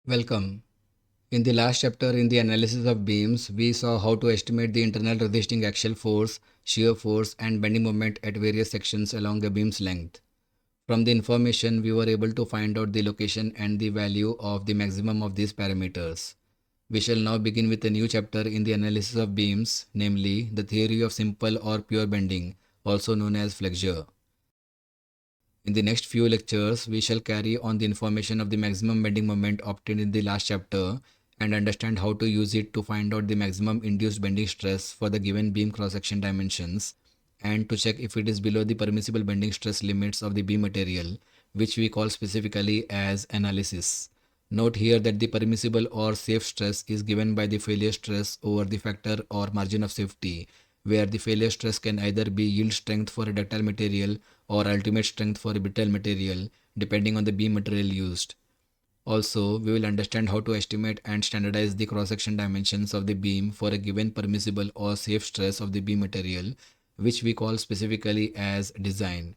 Welcome. In the last chapter in the analysis of beams, we saw how to estimate the internal resisting axial force, shear force and bending moment at various sections along a beam's length. From the information, we were able to find out the location and the value of the maximum of these parameters. We shall now begin with a new chapter in the analysis of beams, namely the theory of simple or pure bending, also known as flexure. In the next few lectures, we shall carry on the information of the maximum bending moment obtained in the last chapter and understand how to use it to find out the maximum induced bending stress for the given beam cross-section dimensions and to check if it is below the permissible bending stress limits of the beam material, which we call specifically as analysis. Note here that the permissible or safe stress is given by the failure stress over the factor or margin of safety, where the failure stress can either be yield strength for a ductile material or ultimate strength for a brittle material, depending on the beam material used. Also, we will understand how to estimate and standardize the cross-section dimensions of the beam for a given permissible or safe stress of the beam material, which we call specifically as design.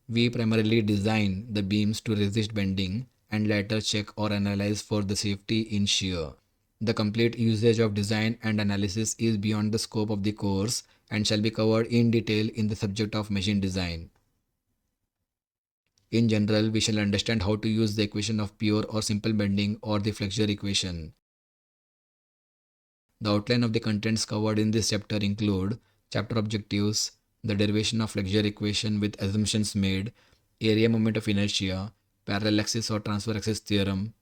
We primarily design the beams to resist bending and later check or analyze for the safety in shear. The complete usage of design and analysis is beyond the scope of the course and shall be covered in detail in the subject of machine design. In general, we shall understand how to use the equation of pure or simple bending or the flexure equation. The outline of the contents covered in this chapter include chapter objectives, the derivation of flexure equation with assumptions made, area moment of inertia, parallel axis or transfer axis theorem,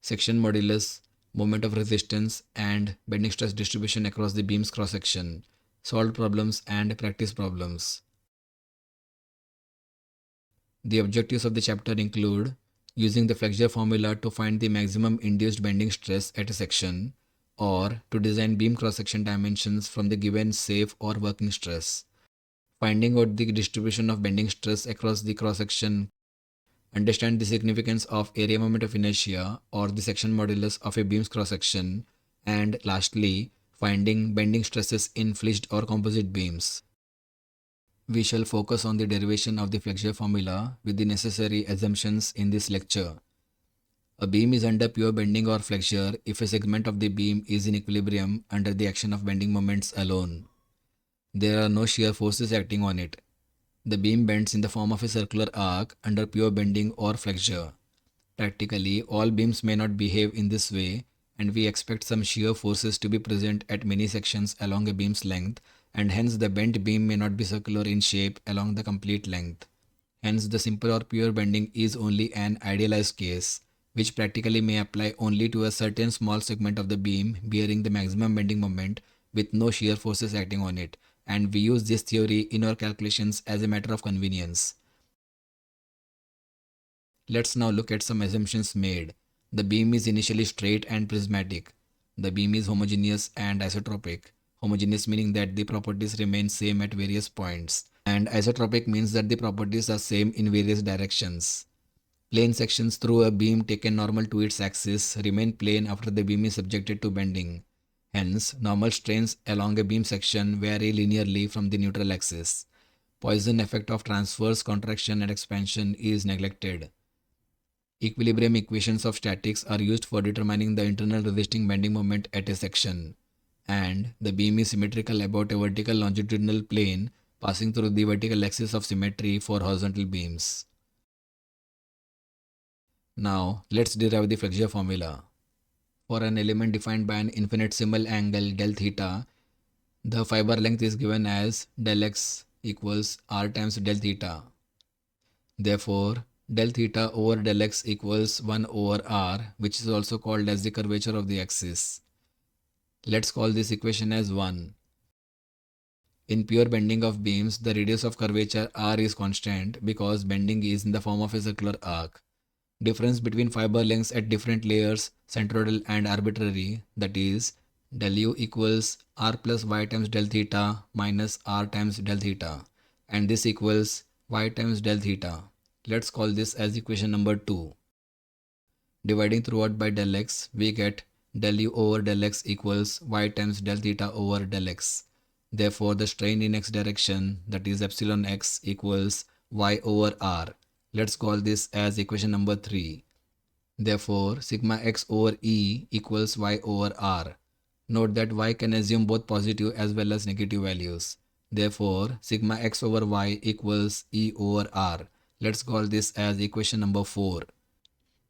section modulus, moment of resistance, and bending stress distribution across the beam's cross-section, solved problems and practice problems. The objectives of the chapter include using the flexure formula to find the maximum induced bending stress at a section, or to design beam cross-section dimensions from the given safe or working stress, finding out the distribution of bending stress across the cross-section, understand the significance of area moment of inertia or the section modulus of a beam's cross-section, and lastly, finding bending stresses in flexed or composite beams. We shall focus on the derivation of the flexure formula with the necessary assumptions in this lecture. A beam is under pure bending or flexure if a segment of the beam is in equilibrium under the action of bending moments alone. There are no shear forces acting on it. The beam bends in the form of a circular arc under pure bending or flexure. Practically, all beams may not behave in this way, and we expect some shear forces to be present at many sections along a beam's length, and hence the bent beam may not be circular in shape along the complete length. Hence, the simple or pure bending is only an idealized case, which practically may apply only to a certain small segment of the beam bearing the maximum bending moment with no shear forces acting on it, and we use this theory in our calculations as a matter of convenience. Let's now look at some assumptions made. The beam is initially straight and prismatic. The beam is homogeneous and isotropic. Homogeneous meaning that the properties remain same at various points, and isotropic means that the properties are same in various directions. Plane sections through a beam taken normal to its axis remain plane after the beam is subjected to bending. Hence, normal strains along a beam section vary linearly from the neutral axis. Poisson effect of transverse contraction and expansion is neglected. Equilibrium equations of statics are used for determining the internal resisting bending moment at a section, and the beam is symmetrical about a vertical longitudinal plane passing through the vertical axis of symmetry for horizontal beams. Now, let's derive the flexure formula. For an element defined by an infinitesimal angle del theta, the fiber length is given as del x equals r times del theta. Therefore, del theta over del x equals 1 over r, which is also called as the curvature of the axis. Let's call this equation as 1. In pure bending of beams, the radius of curvature r is constant because bending is in the form of a circular arc. Difference between fiber lengths at different layers, centroidal and arbitrary, that is, del u equals r plus y times del theta minus r times del theta, and this equals y times del theta. Let's call this as equation number 2. Dividing throughout by del x, we get del u over del x equals y times del theta over del x. Therefore, the strain in x direction, that is epsilon x, equals y over r. Let's call this as equation number 3. Therefore, sigma x over E equals y over R. Note that y can assume both positive as well as negative values. Therefore, sigma x over y equals E over R. Let's call this as equation number 4.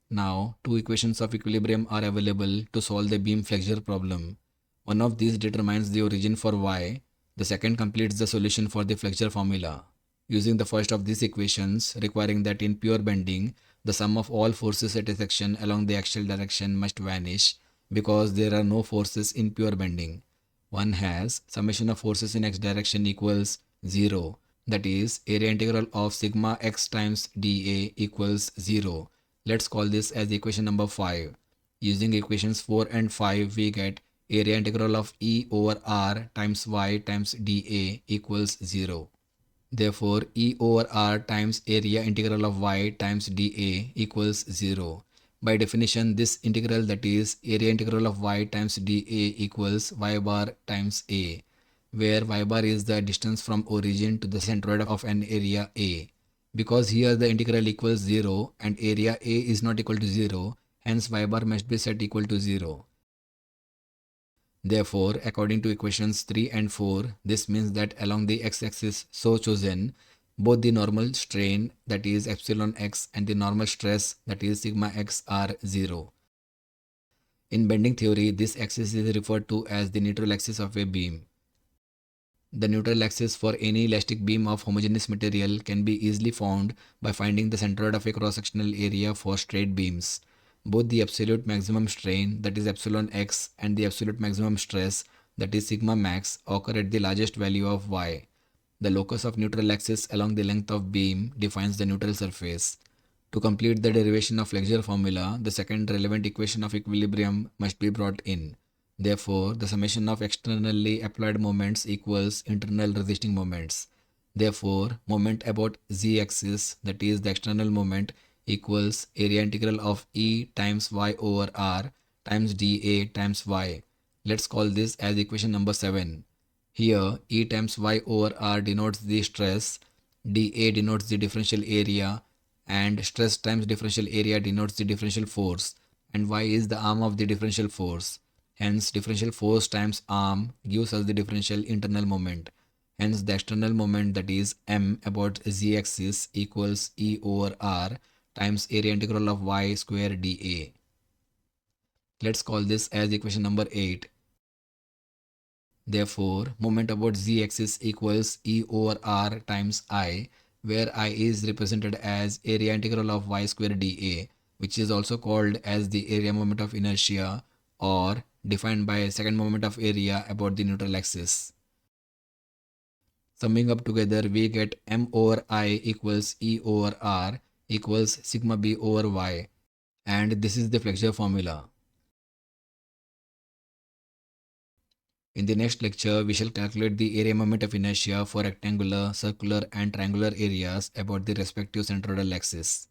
Now, two equations of equilibrium are available to solve the beam flexure problem. One of these determines the origin for y, the second completes the solution for the flexure formula. Using the first of these equations, requiring that in pure bending, the sum of all forces at a section along the axial direction must vanish because there are no forces in pure bending. One has summation of forces in x direction equals 0, that is area integral of sigma x times dA equals 0. Let's call this as equation number 5. Using equations 4 and 5, we get area integral of E over R times y times dA equals 0. Therefore, E over R times area integral of y times dA equals 0. By definition, this integral, that is area integral of y times dA equals y bar times A, where y bar is the distance from origin to the centroid of an area A. Because here the integral equals 0 and area A is not equal to 0, hence y bar must be set equal to 0. Therefore, according to equations 3 and 4, this means that along the x-axis so chosen, both the normal strain, that is epsilon x, and the normal stress, that is sigma x, are 0. In bending theory, this axis is referred to as the neutral axis of a beam. The neutral axis for any elastic beam of homogeneous material can be easily found by finding the centroid of a cross-sectional area for straight beams. Both the absolute maximum strain, that is epsilon x, and the absolute maximum stress, that is sigma max, occur at the largest value of y. The locus of neutral axis along the length of beam defines the neutral surface. To complete the derivation of Flexure formula, the second relevant equation of equilibrium must be brought in. Therefore, the summation of externally applied moments equals internal resisting moments. Therefore, moment about z-axis, that is the external moment, equals area integral of E times y over R times dA times y. Let's call this as equation number 7. Here, E times y over R denotes the stress, dA denotes the differential area, and stress times differential area denotes the differential force, and y is the arm of the differential force. Hence, differential force times arm gives us the differential internal moment. Hence, the external moment, that is m about z-axis, equals E over R times area integral of y square dA. Let's call this as equation number 8. Therefore, moment about z-axis equals E over R times I, where I is represented as area integral of y square dA, which is also called as the area moment of inertia, or defined by second moment of area about the neutral axis. Summing up together, we get m over I equals E over R equals sigma b over y, and this is the Flexure formula. In the next lecture, we shall calculate the area moment of inertia for rectangular, circular, and triangular areas about the respective centroidal axis.